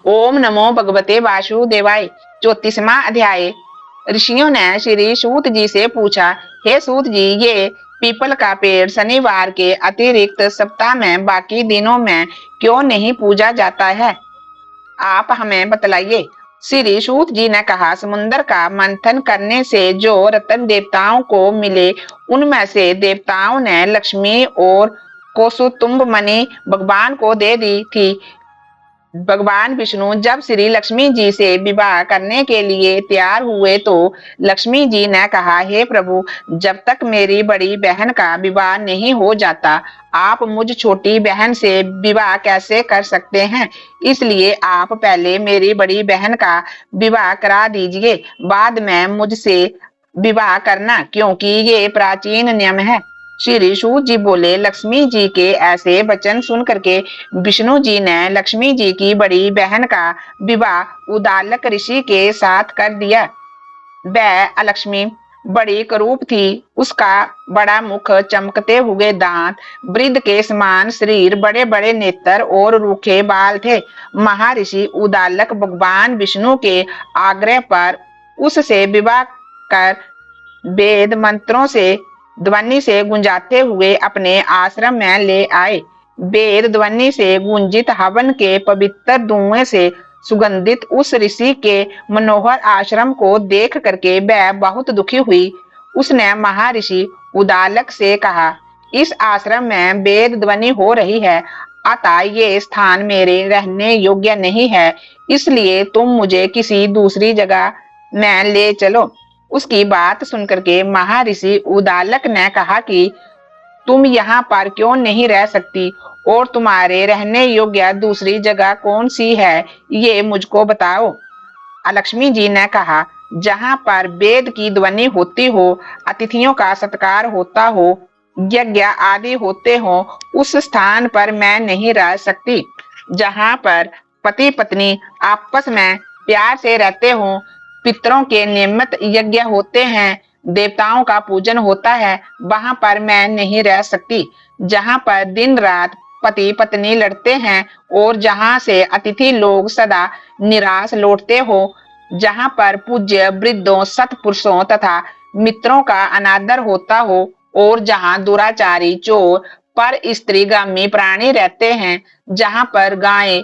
ओम नमो भगवते वासुदेवाय। 34वां अध्याय। ऋषियों ने श्री सूत जी से पूछा, हे सूत जी, ये पीपल का पेड़ शनिवार के अतिरिक्त सप्ताह में बाकी दिनों में क्यों नहीं पूजा जाता है? आप हमें बतलाइए। श्री सूत जी ने कहा, समुद्र का मंथन करने से जो रत्न देवताओं को मिले, उनमें से देवताओं ने लक्ष्मी और कौसुतुंब मणि भगवान को दे दी थी। भगवान विष्णु जब श्री लक्ष्मी जी से विवाह करने के लिए तैयार हुए तो लक्ष्मी जी ने कहा, हे प्रभु, जब तक मेरी बड़ी बहन का विवाह नहीं हो जाता, आप मुझ छोटी बहन से विवाह कैसे कर सकते हैं? इसलिए आप पहले मेरी बड़ी बहन का विवाह करा दीजिए, बाद में मुझसे विवाह करना, क्योंकि ये प्राचीन नियम है। श्री सूत जी बोले, लक्ष्मी जी के ऐसे वचन सुन करके विष्णु जी ने लक्ष्मी जी की बड़ी बहन का विवाह उदालक ऋषि के साथ कर दिया। वह अलक्ष्मी बड़ी करूप थी, उसका बड़ा मुख, चमकते हुए दांत, वृद्ध के समान शरीर, बड़े बड़े नेत्र और रूखे बाल थे। महर्षि उदालक भगवान विष्णु के आग्रह पर उससे विवाह कर वेद मंत्रों से ध्वनि से गुंजाते हुए अपने आश्रम में ले आए। वेद ध्वनि से गुंजित हवन के पवित्र धुएं से सुगंधित उस ऋषि के मनोहर आश्रम को देख करके वह बहुत दुखी हुई। उसने महर्षि उदालक से कहा, इस आश्रम में वेद ध्वनि हो रही है, अतः ये स्थान मेरे रहने योग्य नहीं है, इसलिए तुम मुझे किसी दूसरी जगह में ले चलो। उसकी बात सुनकर के महर्षि उदालक ने कहा कि तुम यहाँ पर क्यों नहीं रह सकती, और तुम्हारे रहने योग्य दूसरी जगह कौन सी है, ये मुझको बताओ। अलक्ष्मी जी ने कहा, जहाँ पर वेद की ध्वनि होती हो, अतिथियों का सत्कार होता हो, यज्ञ आदि होते हो, उस स्थान पर मैं नहीं रह सकती। जहाँ पर पति पत्नी आपस में प्यार से रहते हो, पितरों के नियमित यज्ञ होते हैं, देवताओं का पूजन होता है, वहां पर मैं नहीं रह सकती। जहां पर दिन रात पति पत्नी लड़ते हैं और जहां से अतिथि लोग सदा निराश लौटते हो, जहां पर पूज्य वृद्धों, सत्पुरुषों तथा मित्रों का अनादर होता हो, और जहां दुराचारी, चोर, पर स्त्रीगामी प्राणी रहते हैं, जहां पर गायें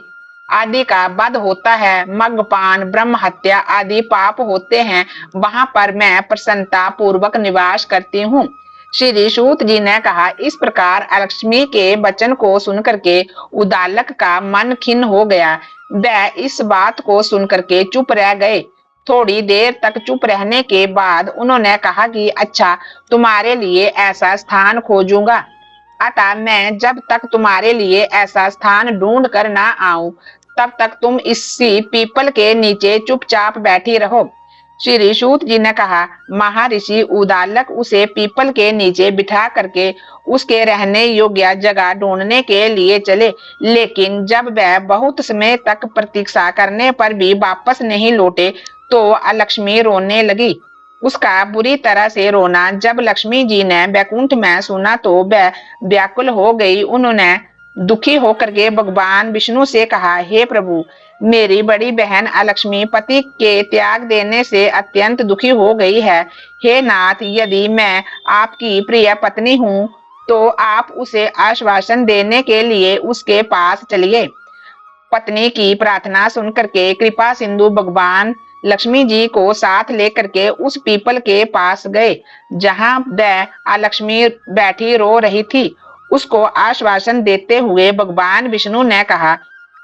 आदि का वध होता है, मद्यपान, ब्रह्म हत्या आदि पाप होते हैं, वहां पर मैं प्रसन्नता पूर्वक निवास करती हूँ। श्री सूत जी ने कहा, इस प्रकार लक्ष्मी के वचन को सुनकर के उदालक का मन खिन्न हो गया। वह इस बात को सुनकर के चुप रह गए। थोड़ी देर तक चुप रहने के बाद उन्होंने कहा कि अच्छा, तुम्हारे लिए ऐसा स्थान खोजूंगा, अतः मैं जब तक तुम्हारे लिए ऐसा स्थान ढूंढ कर ना आऊं, तब तक तुम इसी पीपल के नीचे चुपचाप बैठी रहो। श्री सूत जी ने कहा, महर्षि उदालक उसे पीपल के नीचे बिठा करके उसके रहने योग्य जगह ढूंढने के लिए चले, लेकिन जब वह बहुत समय तक प्रतीक्षा करने पर भी वापस नहीं लौटे तो अलक्ष्मी रोने लगी। उसका बुरी तरह से रोना जब लक्ष्मी जी ने बैकुंठ में सुना तो वह व्याकुल हो गई। उन्होंने दुखी होकर के भगवान विष्णु से कहा, हे प्रभु, मेरी बड़ी बहन अलक्ष्मी पति के त्याग देने से अत्यंत दुखी हो गई है। हे नाथ, यदि मैं आपकी प्रिय पत्नी हूँ तो आप उसे आश्वासन देने के लिए उसके पास चलिए। पत्नी की प्रार्थना सुनकर के कृपा सिंधु भगवान लक्ष्मी जी को साथ लेकर के उस पीपल के पास गए, जहां वह अलक्ष्मी बैठी रो रही थी। उसको आश्वासन देते हुए भगवान विष्णु ने कहा,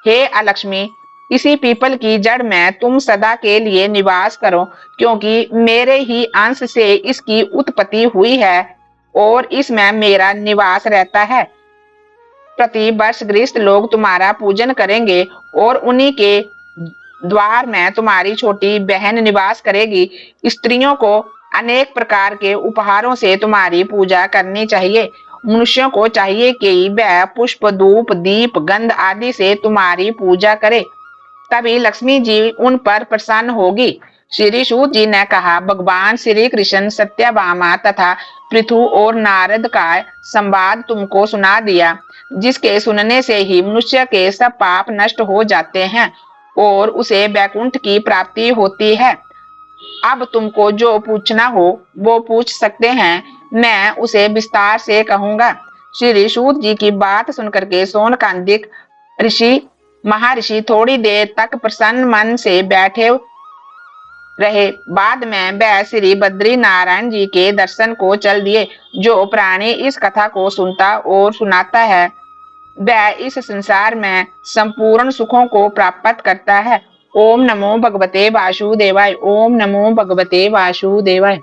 हे अलक्ष्मी, इसी पीपल की जड़ में तुम सदा के लिए निवास करो, क्योंकि मेरे ही अंश से इसकी उत्पत्ति हुई है और इसमें मेरा निवास रहता है। प्रति वर्ष गृहस्थ लोग तुम्हारा पूजन करेंगे और उन्हीं के द्वार में तुम्हारी छोटी बहन निवास करेगी। स्त्रियों को अनेक प्रकार के उपहारों से तुम्हारी पूजा करनी चाहिए। मनुष्यों को चाहिए कि वह पुष्प, धूप, दीप, गंध आदि से तुम्हारी पूजा करे, तभी लक्ष्मी जी उन पर प्रसन्न होगी। श्री सूत जी ने कहा, भगवान श्री कृष्ण, सत्यभामा तथा पृथु और नारद का संवाद तुमको सुना दिया, जिसके सुनने से ही मनुष्य के सब पाप नष्ट हो जाते हैं और उसे वैकुंठ की प्राप्ति होती है। अब तुमको जो पूछना हो वो पूछ सकते हैं, मैं उसे विस्तार से कहूंगा। श्री सूत जी की बात सुनकर के शौनकादिक ऋषि महर्षि थोड़ी देर तक प्रसन्न मन से बैठे रहे। बाद में वह श्री बद्री नारायण जी के दर्शन को चल दिए। जो प्राणी इस कथा को सुनता और सुनाता है वह इस संसार में संपूर्ण सुखों को प्राप्त करता है। ओम नमो भगवते वासुदेवाय। ओम नमो भगवते वासुदेवाय।